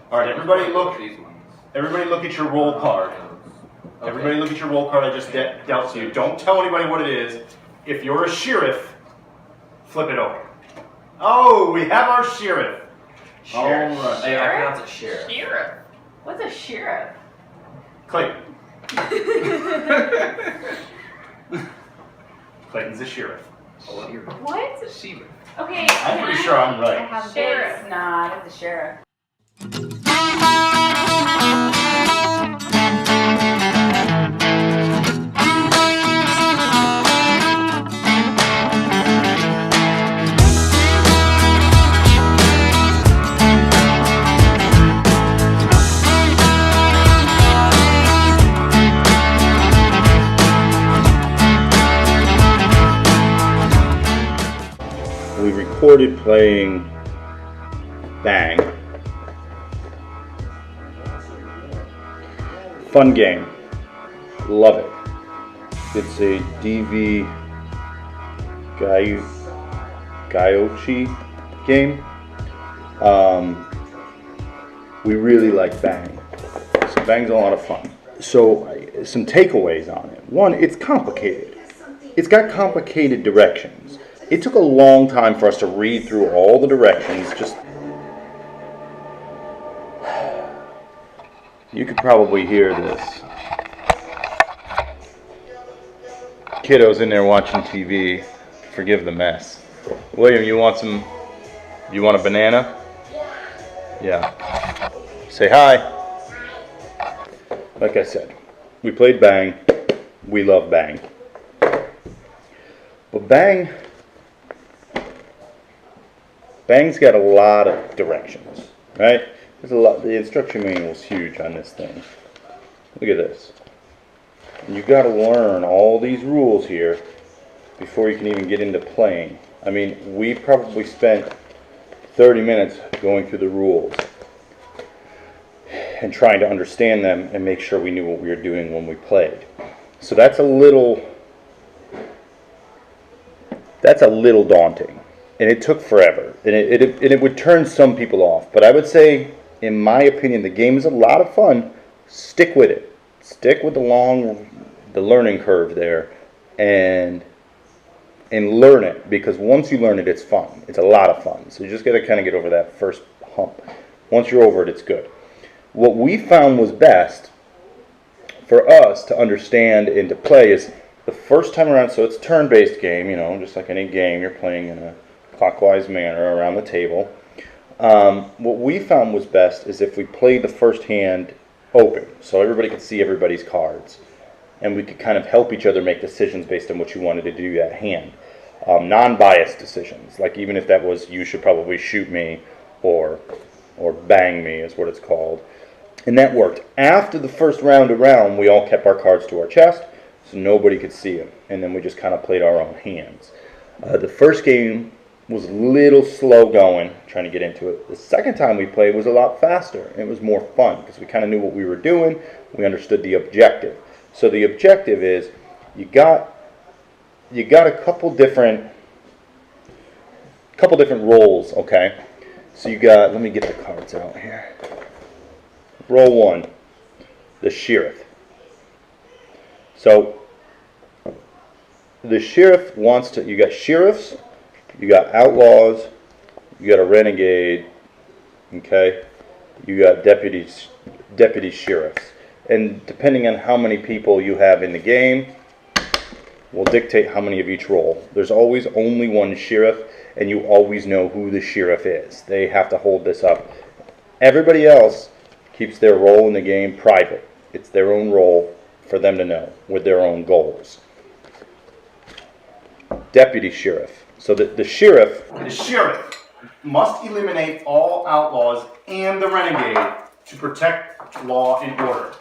All right, everybody look. Everybody look at your roll card. Okay. Everybody look at your roll card I just dealt to you. Don't tell anybody what it is. If you're a sheriff, flip it over. Oh, we have our sheriff. Sheriff. All right. Hey, I pronounce it sheriff. Sheriff? What's a sheriff? Clayton. Clayton's a sheriff. What? Sheriff. Okay. I'm pretty sure I'm right. I have Sheriff. Nah, it's a sheriff. We recorded playing Bang. Fun game. Love it. It's a DV Gaiochi game. We really like Bang. So Bang's a lot of fun. So some takeaways on it. One, it's complicated. It's got complicated directions. It took a long time for us to read through all the directions. You could probably hear this. Kiddos in there watching TV. Forgive the mess. William, you want a banana? Yeah. Say hi. Like I said, we played Bang. We love Bang. But Bang's got a lot of directions, right? There's a lot. The instruction manual is huge on this thing. Look at this. You got to learn all these rules here before you can even get into playing. I mean, we probably spent 30 minutes going through the rules and trying to understand them and make sure we knew what we were doing when we played. So that's a little daunting. And it took forever, and it would turn some people off. But I would say, in my opinion, the game is a lot of fun. Stick with it. Stick with the learning curve there, and learn it. Because once you learn it, it's fun. It's a lot of fun. So you just got to kind of get over that first hump. Once you're over it, it's good. What we found was best for us to understand and to play is the first time around. So it's a turn-based game, just like any game you're playing in a clockwise manner around the table. What we found was best is if we played the first hand open, so everybody could see everybody's cards, and we could kind of help each other make decisions based on what you wanted to do that hand. Non-biased decisions, like even if that was you should probably shoot me or bang me is what it's called. And that worked. After the first round around, we all kept our cards to our chest, so nobody could see them, and then we just kind of played our own hands. The first game was a little slow going, trying to get into it. The second time we played was a lot faster. It was more fun because we kind of knew what we were doing. We understood the objective. So the objective is you got a couple different roles, okay? So you got, let me get the cards out here. Roll one, the sheriff. So the sheriff you got sheriffs, you got outlaws, you got a renegade, okay? You got deputy sheriffs. And depending on how many people you have in the game, will dictate how many of each role. There's always only one sheriff, and you always know who the sheriff is. They have to hold this up. Everybody else keeps their role in the game private. It's their own role for them to know with their own goals. Deputy sheriff. So the sheriff must eliminate all outlaws and the renegade to protect law and order.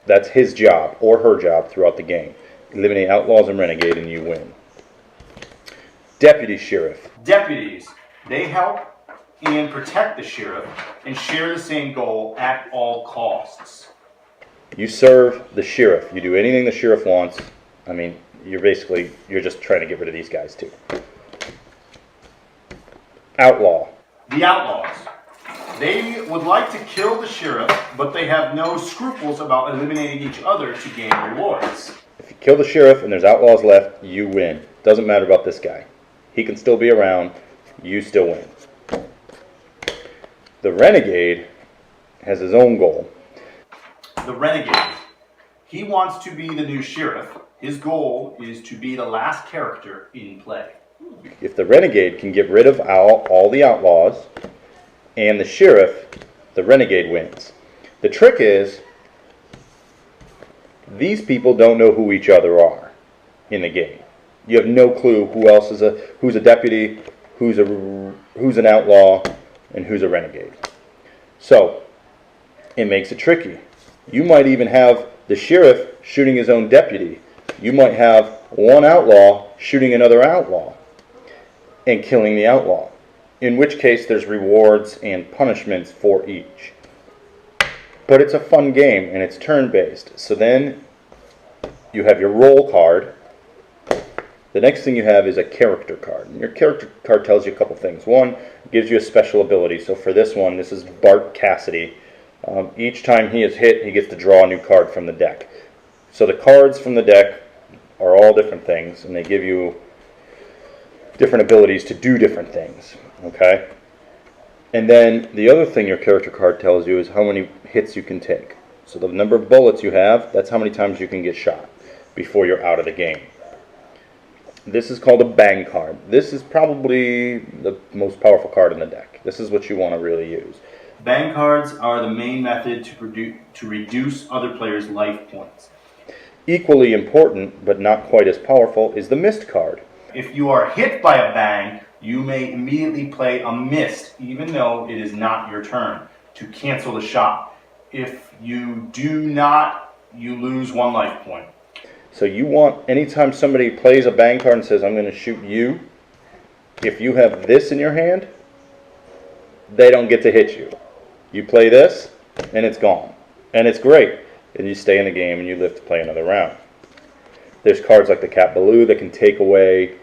That's his job or her job throughout the game. Eliminate outlaws and renegade and you win. Deputy sheriff. Deputies, they help and protect the sheriff and share the same goal at all costs. You serve the sheriff. You do anything the sheriff wants. I mean, you're just trying to get rid of these guys too. Outlaw. The outlaws. They would like to kill the sheriff, but they have no scruples about eliminating each other to gain rewards. If you kill the sheriff and there's outlaws left, you win. Doesn't matter about this guy. He can still be around. You still win. The renegade has his own goal. The renegade. He wants to be the new sheriff. His goal is to be the last character in play. If the renegade can get rid of all the outlaws and the sheriff, the renegade wins. The trick is, these people don't know who each other are in the game. You have no clue who else is who's a deputy, who's an outlaw, and who's a renegade. So it makes it tricky. You might even have the sheriff shooting his own deputy. You might have one outlaw shooting another outlaw and killing the outlaw. In which case there's rewards and punishments for each. But it's a fun game and it's turn-based. So then you have your roll card. The next thing you have is a character card. And your character card tells you a couple things. One, it gives you a special ability. So for this one, this is Bart Cassidy. Each time he is hit, he gets to draw a new card from the deck. So the cards from the deck are all different things, and they give you different abilities to do different things. Okay? And then the other thing your character card tells you is how many hits you can take. So the number of bullets you have, that's how many times you can get shot before you're out of the game. This is called a bang card. This is probably the most powerful card in the deck. This is what you want to really use. Bang cards are the main method to reduce other players' life points. Equally important, but not quite as powerful, is the mist card. If you are hit by a bang, you may immediately play a mist, even though it is not your turn, to cancel the shot. If you do not, you lose 1 life point. So you want, anytime somebody plays a bang card and says, I'm going to shoot you, if you have this in your hand, they don't get to hit you. You play this, and it's gone. And it's great. And you stay in the game, and you live to play another round. There's cards like the Cat Baloo that can take away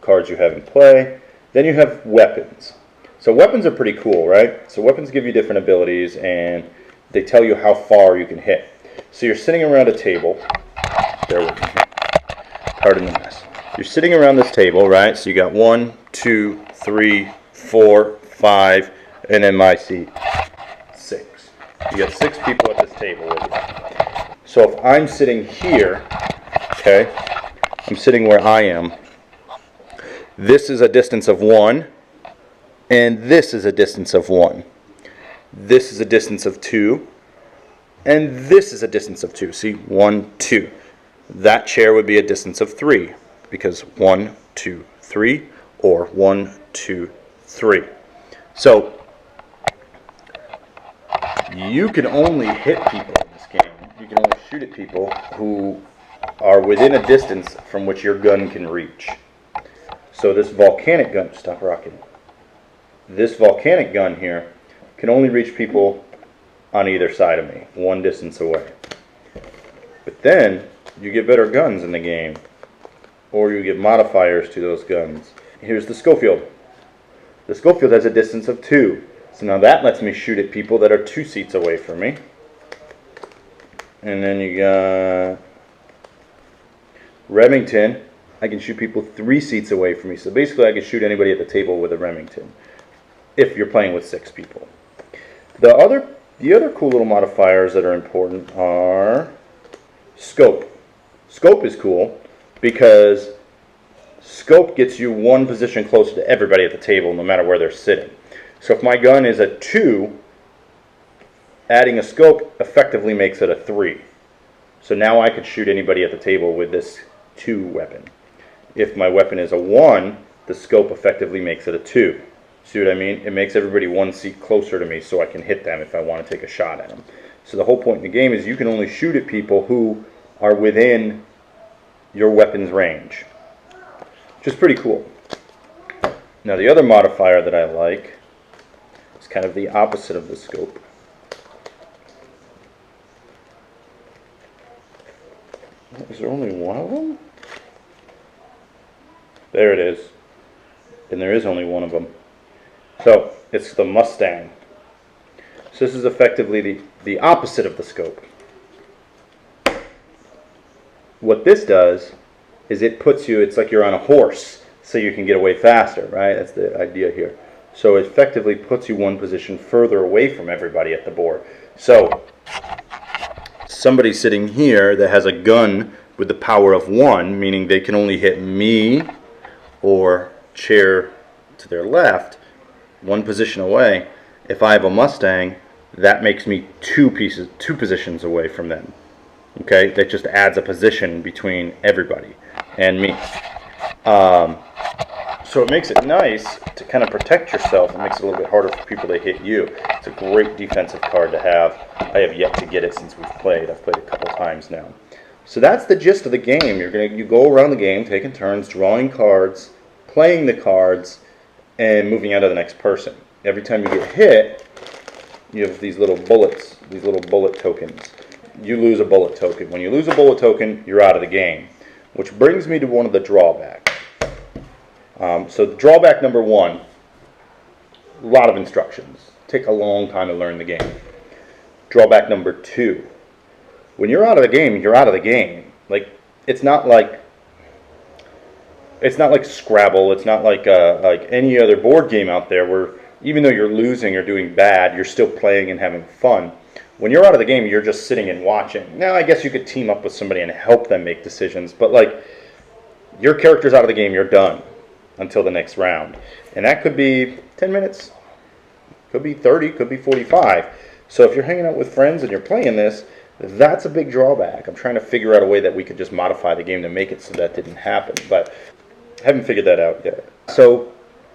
cards you have in play. Then you have weapons. So weapons are pretty cool, right? So weapons give you different abilities, and they tell you how far you can hit. So you're sitting around a table. Bear with me. Pardon the mess. You're sitting around this table, right? So you got 1, 2, 3, 4, 5, and then my seat, 6. You got 6 people at this table with you. So if I'm sitting here, okay, I'm sitting where I am. This is a distance of 1, and this is a distance of 1. This is a distance of 2, and this is a distance of 2. See, 1, 2. That chair would be a distance of 3, because 1, 2, 3, or 1, 2, 3. So you can only hit people in this game. You can only shoot at people who are within a distance from which your gun can reach. So this volcanic gun, stop rocking. This volcanic gun here can only reach people on either side of me, 1 distance away. But then you get better guns in the game, or you get modifiers to those guns. Here's the Schofield. The Schofield has a distance of 2. So now that lets me shoot at people that are 2 seats away from me. And then you got Remington. I can shoot people 3 seats away from me. So basically I can shoot anybody at the table with a Remington, if you're playing with 6 people. The other cool little modifiers that are important are scope. Scope is cool because scope gets you 1 position closer to everybody at the table, no matter where they're sitting. So if my gun is a 2, adding a scope effectively makes it a 3. So now I could shoot anybody at the table with this 2 weapon. If my weapon is a 1, the scope effectively makes it a 2. See what I mean? It makes everybody 1 seat closer to me so I can hit them if I want to take a shot at them. So the whole point in the game is you can only shoot at people who are within your weapon's range, which is pretty cool. Now the other modifier that I like is kind of the opposite of the scope. Is there only one of them? There it is. And there is only one of them. So it's the Mustang. So this is effectively the opposite of the scope. What this does is it puts you, it's like you're on a horse, so you can get away faster, right? That's the idea here. So it effectively puts you one position further away from everybody at the board. So somebody sitting here that has a gun with the power of 1, meaning they can only hit me or chair to their left, one position away. If I have a Mustang, that makes me two positions away from them. Okay, that just adds a position between everybody and me. So it makes it nice to kind of protect yourself. It makes it a little bit harder for people to hit you. It's a great defensive card to have. I have yet to get it since we've played. I've played a couple times now. So that's the gist of the game. You go around the game, taking turns, drawing cards, playing the cards, and moving on to the next person. Every time you get hit, you have these little bullets, these little bullet tokens. You lose a bullet token. When you lose a bullet token, you're out of the game. Which brings me to one of the drawbacks. So drawback number 1, a lot of instructions. Take a long time to learn the game. Drawback number 2, when you're out of the game, you're out of the game. Like, it's not like Scrabble. It's not like any other board game out there where even though you're losing or doing bad, you're still playing and having fun. When you're out of the game, you're just sitting and watching. Now, I guess you could team up with somebody and help them make decisions, but like, your character's out of the game, you're done until the next round. And that could be 10 minutes, could be 30, could be 45. So if you're hanging out with friends and you're playing this, that's a big drawback. I'm trying to figure out a way that we could just modify the game to make it so that didn't happen, but I haven't figured that out yet. So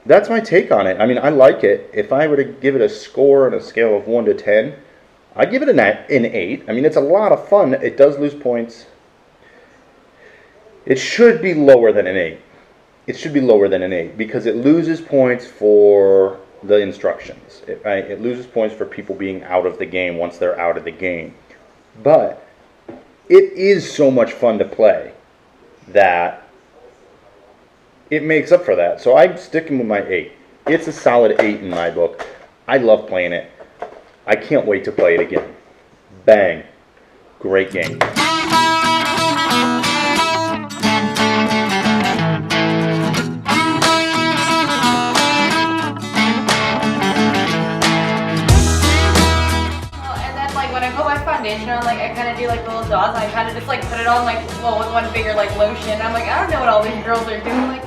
that's my take on it. I mean, I like it. If I were to give it a score on a scale of 1 to 10, I'd give it an 8. I mean, it's a lot of fun. It does lose points. It should be lower than an 8. It should be lower than an 8 because it loses points for the instructions. It loses points for people being out of the game once they're out of the game. But it is so much fun to play that it makes up for that. So I'm sticking with my 8. It's a solid 8 in my book. I love playing it. I can't wait to play it again. Bang. Great game. Foundation on, like I kind of do like little dots and I kind of just like put it on like, well, with one finger like lotion. I'm like, I don't know what all these girls are doing. Like,